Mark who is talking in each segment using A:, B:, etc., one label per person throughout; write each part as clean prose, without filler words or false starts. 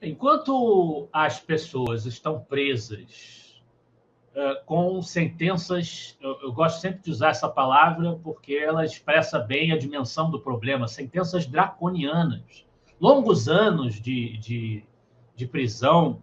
A: Enquanto as pessoas estão presas com sentenças, eu gosto sempre de usar essa palavra porque ela expressa bem a dimensão do problema, sentenças draconianas, longos anos de prisão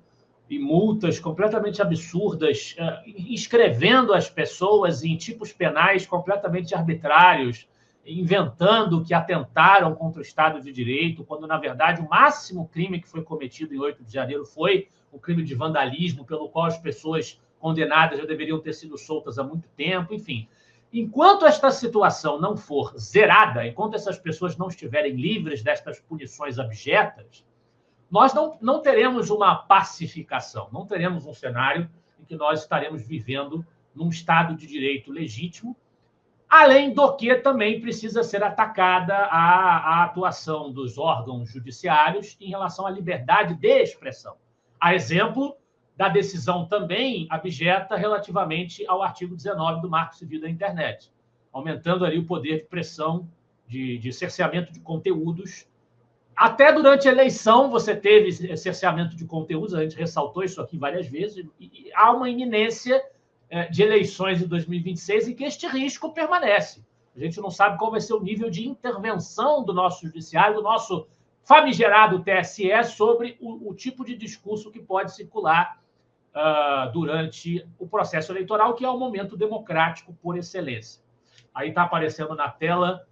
A: e multas completamente absurdas, inscrevendo as pessoas em tipos penais completamente arbitrários, inventando que atentaram contra o Estado de Direito, quando, na verdade, o máximo crime que foi cometido em 8 de janeiro foi o crime de vandalismo, pelo qual as pessoas condenadas já deveriam ter sido soltas há muito tempo, enfim. Enquanto esta situação não for zerada, enquanto essas pessoas não estiverem livres destas punições abjetas, nós não teremos uma pacificação, não teremos um cenário em que nós estaremos vivendo num Estado de Direito legítimo, além do que também precisa ser atacada a atuação dos órgãos judiciários em relação à liberdade de expressão. A exemplo da decisão também abjeta relativamente ao artigo 19 do Marco Civil da Internet, aumentando ali o poder de pressão, de cerceamento de conteúdos. Até durante a eleição você teve cerceamento de conteúdos, a gente ressaltou isso aqui várias vezes, e há uma iminência de eleições em 2026 e que este risco permanece. A gente não sabe qual vai ser o nível de intervenção do nosso judiciário, do nosso famigerado TSE, sobre o tipo de discurso que pode circular durante o processo eleitoral, que é o momento democrático por excelência. Aí está aparecendo na tela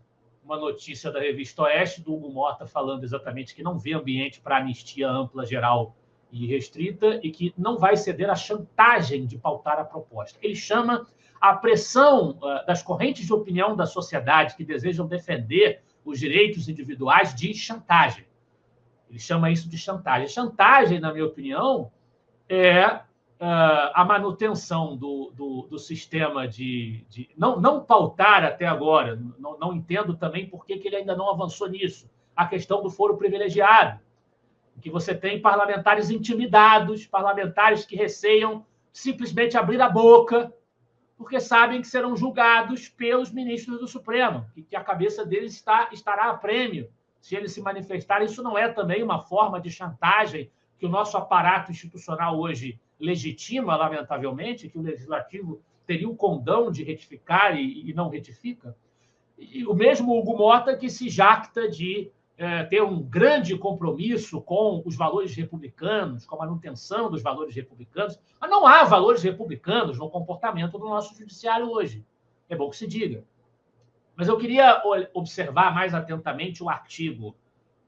A: uma notícia da Revista Oeste, do Hugo Mota, falando exatamente que não vê ambiente para anistia ampla, geral e restrita, e que não vai ceder à chantagem de pautar a proposta. Ele chama a pressão das correntes de opinião da sociedade que desejam defender os direitos individuais de chantagem. Ele chama isso de chantagem. Chantagem, na minha opinião, é a manutenção do sistema não pautar até agora, não entendo também por que ele ainda não avançou nisso, a questão do foro privilegiado, que você tem parlamentares intimidados, parlamentares que receiam simplesmente abrir a boca, porque sabem que serão julgados pelos ministros do Supremo, e que a cabeça deles estará a prêmio se eles se manifestarem. Isso não é também uma forma de chantagem que o nosso aparato institucional hoje legitima, lamentavelmente, que o Legislativo teria o condão de retificar e não retifica? E o mesmo Hugo Mota, que se jacta de ter um grande compromisso com os valores republicanos, com a manutenção dos valores republicanos, mas não há valores republicanos no comportamento do nosso judiciário hoje. É bom que se diga. Mas eu queria observar mais atentamente o artigo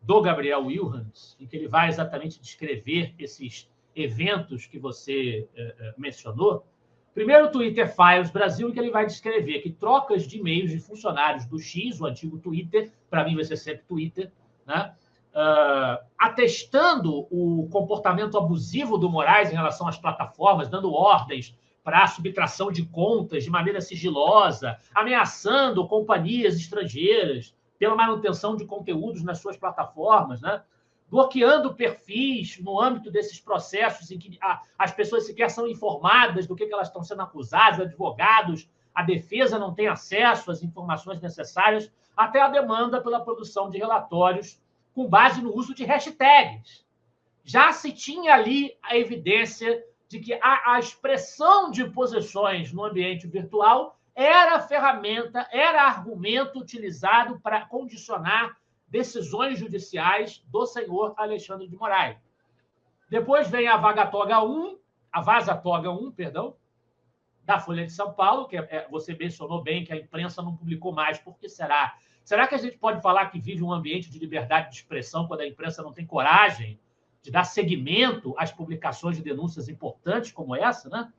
A: do Gabriel Wilhans, em que ele vai exatamente descrever esses eventos que você mencionou. Primeiro, o Twitter Files Brasil, em que ele vai descrever que trocas de e-mails de funcionários do X, o antigo Twitter, para mim vai ser sempre Twitter, né? Atestando o comportamento abusivo do Moraes em relação às plataformas, dando ordens para a subtração de contas de maneira sigilosa, ameaçando companhias estrangeiras pela manutenção de conteúdos nas suas plataformas, né? Bloqueando perfis no âmbito desses processos em que as pessoas sequer são informadas do que elas estão sendo acusadas, advogados, a defesa não tem acesso às informações necessárias, até a demanda pela produção de relatórios com base no uso de hashtags. Já se tinha ali a evidência de que a expressão de posições no ambiente virtual era ferramenta, era argumento utilizado para condicionar decisões judiciais do senhor Alexandre de Moraes. Depois vem a Vaza Toga 1, perdão, da Folha de São Paulo, que você mencionou bem que a imprensa não publicou mais. Por que será? Será que a gente pode falar que vive um ambiente de liberdade de expressão quando a imprensa não tem coragem de dar seguimento às publicações de denúncias importantes como essa, né?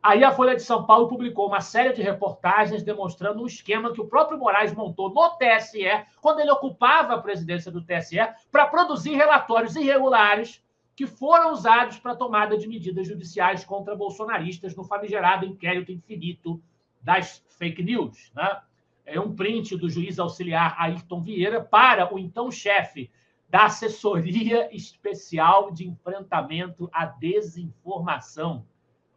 A: Aí a Folha de São Paulo publicou uma série de reportagens demonstrando um esquema que o próprio Moraes montou no TSE, quando ele ocupava a presidência do TSE, para produzir relatórios irregulares que foram usados para a tomada de medidas judiciais contra bolsonaristas no famigerado inquérito infinito das fake news, né? É um print do juiz auxiliar Ayrton Vieira para o então chefe da Assessoria Especial de Enfrentamento à Desinformação.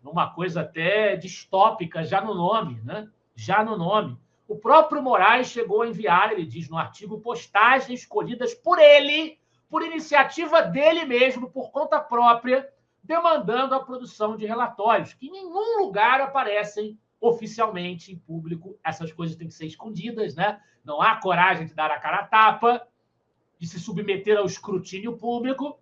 A: Uma coisa até distópica, já no nome, né? Já no nome. O próprio Moraes chegou a enviar, ele diz no artigo, postagens escolhidas por ele por iniciativa dele mesmo, por conta própria, demandando a produção de relatórios, que em nenhum lugar aparecem oficialmente em público. Essas coisas têm que ser escondidas, né? Não há coragem de dar a cara a tapa, de se submeter ao escrutínio público.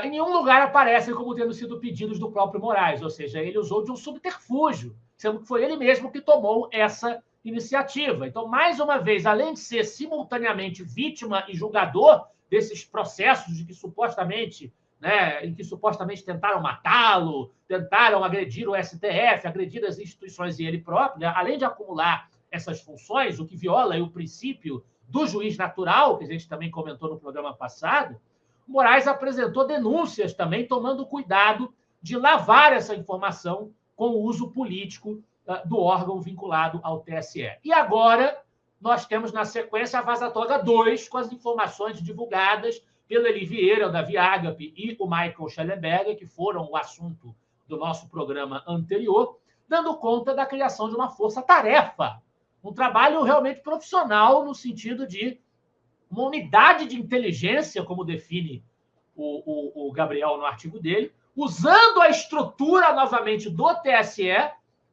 A: Em nenhum lugar aparecem como tendo sido pedidos do próprio Moraes, ou seja, ele usou de um subterfúgio, sendo que foi ele mesmo que tomou essa iniciativa. Então, mais uma vez, além de ser simultaneamente vítima e julgador desses processos de que supostamente, né, em que supostamente tentaram matá-lo, tentaram agredir o STF, agredir as instituições e ele próprio, né, além de acumular essas funções, o que viola o princípio do juiz natural, que a gente também comentou no programa passado, Moraes apresentou denúncias também, tomando cuidado de lavar essa informação com o uso político do órgão vinculado ao TSE. E agora nós temos, na sequência, a Vaza Toga 2, com as informações divulgadas pelo Eli Vieira, o Davi Agape e o Michael Schellenberger, que foram o assunto do nosso programa anterior, dando conta da criação de uma força-tarefa, um trabalho realmente profissional no sentido de uma unidade de inteligência, como define o Gabriel no artigo dele, usando a estrutura, novamente, do TSE,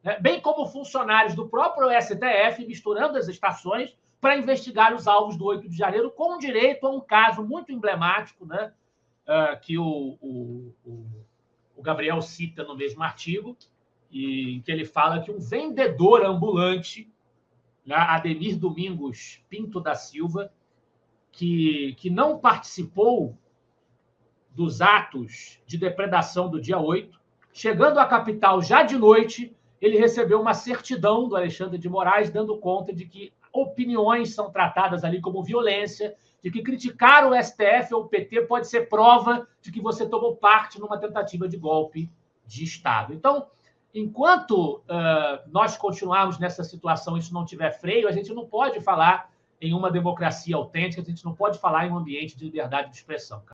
A: né, bem como funcionários do próprio STF, misturando as estações, para investigar os alvos do 8 de janeiro, com direito a um caso muito emblemático, né, que o Gabriel cita no mesmo artigo, em que ele fala que um vendedor ambulante, né, Ademir Domingos Pinto da Silva, que não participou dos atos de depredação do dia 8, chegando à capital já de noite, ele recebeu uma certidão do Alexandre de Moraes dando conta de que opiniões são tratadas ali como violência, de que criticar o STF ou o PT pode ser prova de que você tomou parte numa tentativa de golpe de Estado. Então, enquanto nós continuarmos nessa situação e isso não tiver freio, a gente não pode falar em uma democracia autêntica, a gente não pode falar em um ambiente de liberdade de expressão.